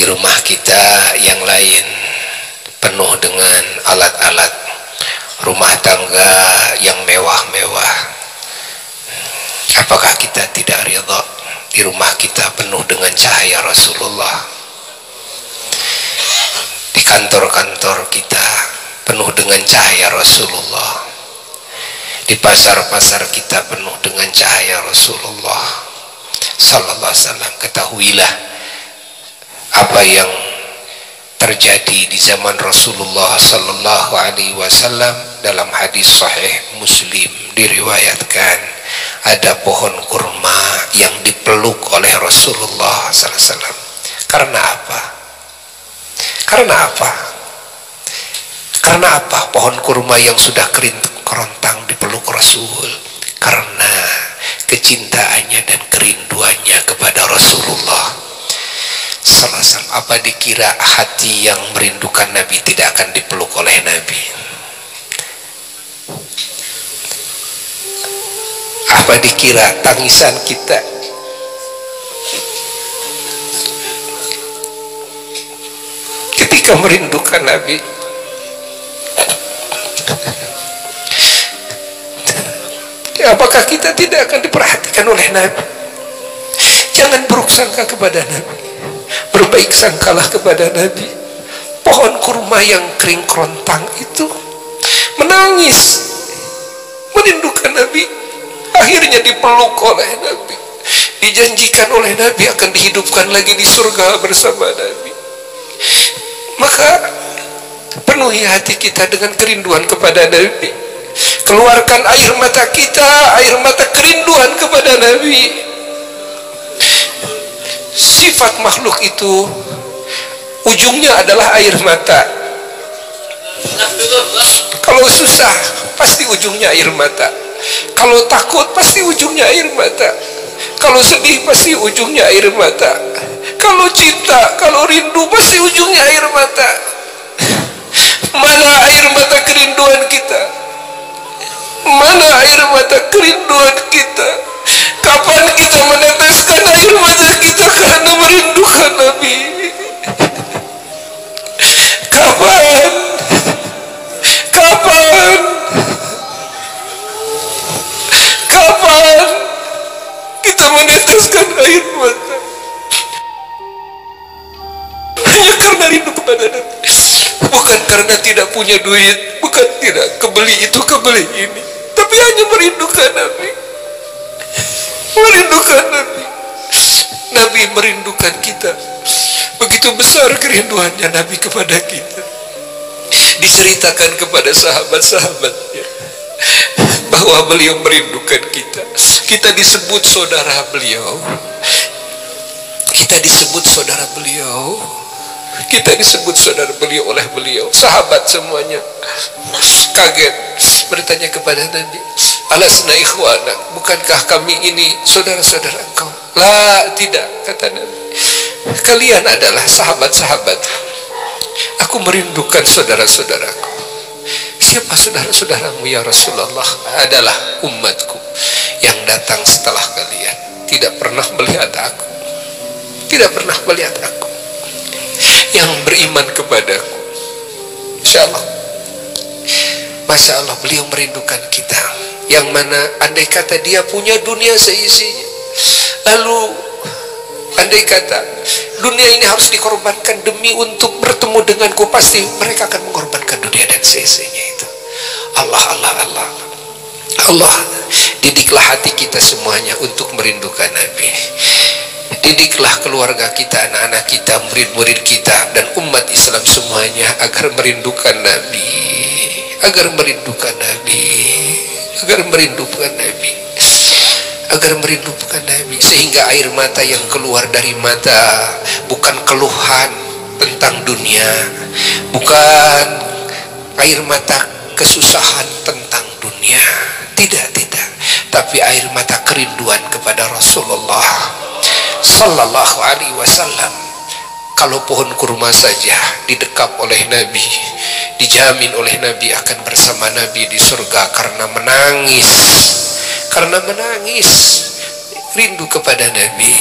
rumah kita yang lain penuh dengan alat-alat rumah tangga yang mewah-mewah. Apakah kita tidak ridha di rumah kita penuh dengan cahaya Rasulullah? Di kantor-kantor kita penuh dengan cahaya Rasulullah. Di pasar-pasar kita penuh dengan cahaya Rasulullah sallallahu alaihi wasallam. Ketahuilah apa yang terjadi di zaman Rasulullah sallallahu alaihi wasallam. Dalam hadis sahih Muslim diriwayatkan ada pohon kurma yang dipeluk oleh Rasulullah sallallahu alaihi wasallam. Karena apa? Karena apa? Karena apa pohon kurma yang sudah kering kerontang dipeluk Rasul? Karena kecintaannya dan kerinduannya kepada Rasulullah sallallahu alaihi wasallam. Apa dikira hati yang merindukan Nabi tidak akan dipeluk oleh Nabi? Apa dikira tangisan kita ketika merindukan Nabi apakah kita tidak akan diperhatikan oleh Nabi? Jangan buruk sangka kepada Nabi, berbaik sangkalah kepada Nabi. Pohon kurma yang kering kerontang itu menangis merindukan Nabi, akhirnya dipeluk oleh Nabi, dijanjikan oleh Nabi akan dihidupkan lagi di surga bersama Nabi. Maka penuhi hati kita dengan kerinduan kepada Nabi, keluarkan air mata kita, air mata kerinduan kepada Nabi. Sifat makhluk itu ujungnya adalah air mata. Kalau susah pasti ujungnya air mata, kalau takut pasti ujungnya air mata, kalau sedih pasti ujungnya air mata, kalau cinta, kalau rindu pasti ujungnya air mata. Mana air mata kerinduan kita? Mana air mata kerinduan kita? Kapan kita meneteskan air mata kita karena merindukan Nabi? Kapan? Kapan? Kapan kita meneteskan air mata hanya karena rindu kepada Nabi? Bukan karena tidak punya duit, bukan tidak kebeli itu kebeli ini, tapi hanya merindukan Nabi. Merindukan Nabi. Nabi merindukan kita. Begitu besar kerinduannya Nabi kepada kita. Diceritakan kepada sahabat-sahabatnya bahwa beliau merindukan kita. Kita disebut saudara beliau. Kita disebut saudara beliau. Kita disebut saudara beliau oleh beliau. Sahabat semuanya kaget, bertanya kepada Nabi, alasna ikhwana, bukankah kami ini saudara-saudara engkau? La, tidak, kata Nabi, kalian adalah sahabat-sahabat. Aku merindukan saudara-saudaraku. Siapa saudara-saudaramu ya Rasulullah? Adalah umatku yang datang setelah kalian, tidak pernah melihat aku, tidak pernah melihat aku, yang beriman kepadaku. Insyaallah, Masya Allah, beliau merindukan kita. Yang mana andai kata dia punya dunia seisinya, lalu andai kata dunia ini harus dikorbankan demi untuk bertemu denganku, pasti mereka akan mengorbankan dunia dan seisinya itu. Allah, Allah, Allah, Allah, didiklah hati kita semuanya untuk merindukan Nabi. Didiklah keluarga kita, anak-anak kita, murid-murid kita, dan umat Islam semuanya agar merindukan Nabi, agar merindukan Nabi, agar merindukan Nabi, agar merindukan Nabi, sehingga air mata yang keluar dari mata bukan keluhan tentang dunia, bukan air mata kesusahan tentang dunia, tidak, tidak, tapi air mata kerinduan kepada Rasulullah sallallahu alaihi wasallam. Kalau pohon kurma saja didekap oleh Nabi, dijamin oleh Nabi akan bersama Nabi di surga karena menangis, karena menangis rindu kepada Nabi.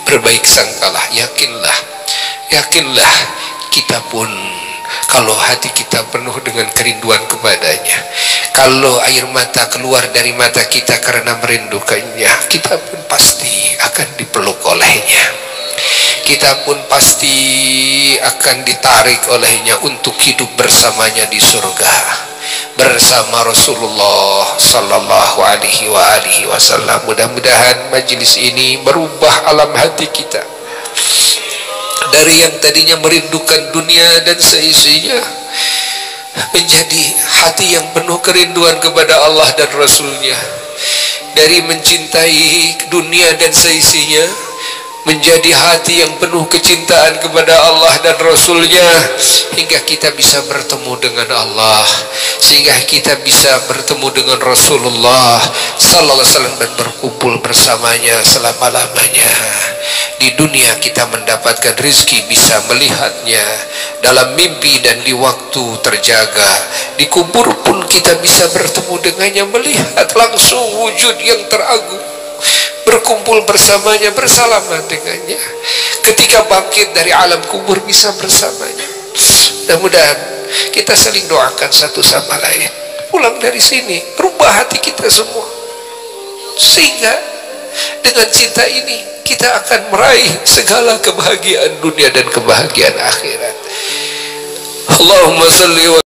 Berbaik sangkalah, yakinlah yakinlah kita pun kalau hati kita penuh dengan kerinduan kepadanya, kalau air mata keluar dari mata kita karena merindukannya, kita pun pasti akan dipeluk olehnya, kita pun pasti akan ditarik olehnya untuk hidup bersamanya di surga bersama Rasulullah sallallahu alaihi wasallam. Mudah-mudahan majelis ini merubah alam hati kita dari yang tadinya merindukan dunia dan seisinya menjadi hati yang penuh kerinduan kepada Allah dan Rasulnya, dari mencintai dunia dan seisinya menjadi hati yang penuh kecintaan kepada Allah dan Rasulnya, hingga kita bisa bertemu dengan Allah, sehingga kita bisa bertemu dengan Rasulullah sallallahu alaihi wasallam dan berkumpul bersamanya selama-lamanya. Di dunia kita mendapatkan rezeki bisa melihatnya dalam mimpi dan di waktu terjaga. Di kubur pun kita bisa bertemu dengannya, melihat langsung wujud yang teragung, berkumpul bersamanya, bersalaman dengannya. Ketika bangkit dari alam kubur bisa bersamanya. Mudah-mudahan kita saling doakan satu sama lain. Pulang dari sini rubah hati kita semua, sehingga dengan cinta ini kita akan meraih segala kebahagiaan dunia dan kebahagiaan akhirat. Allahumma salli wa